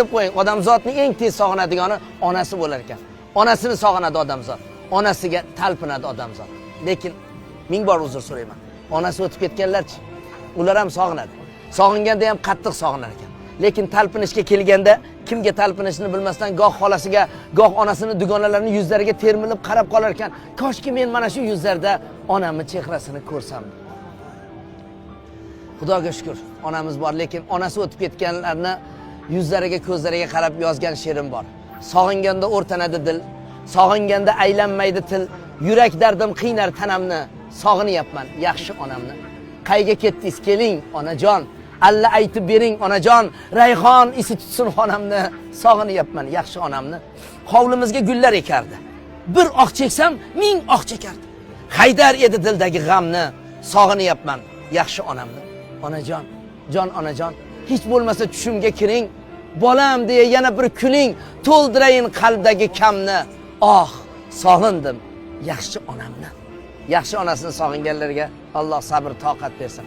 bilib qo'ying, odamzodning eng tez sog'inadigani onasi bo'lar ekan. Onasini sog'inadi odamzod. Onasiga talpinadi odamzod. Lekin ming bor uzr so'rayman. Onasi o'tib ketganlarchi? Ular ham sog'inadi. Sog'inganda ham qattiq sog'inar ekan. Lekin talpinishga kelganda kimga talpinishni bilmasdan goh xolasiga, goh onasini dugonalarining yuzlariga termilib qarab qolar ekan. Koshki men mana shu yuzlarda onamning chehrasini ko'rsam. Xudoga shukr, onamiz bor, lekin onasi o'tib ketganlarni yuzlariga, ko'zlariga qarab yozgan she'rim bor. Sog'inganda o'rtanadi dil, sog'inganda aylanmaydi til, yurak dardim qiynar tanamni, sog'inyapman yaxshi onamni. Qayga ketdingiz keling onajon, alla aytib bering onajon, rayhon isi tutsin xonamni, sog'inyapman yaxshi onamni. Hovlimizga gullar ekardi. Bir oq cheksam, ming oq chekardi. Haydar edi dildagi g'amni, sog'inyapman yaxshi onamni. Onajon, jon onajon, hech bo'lmasa tushimga kiring, bolam deya yana bir kuling, to'ldirayin qalbdagi kamni. Oh, sog'indim yaxshi onamni. Yaxshi onasini sog'inganlarga Alloh sabr, toqat bersin.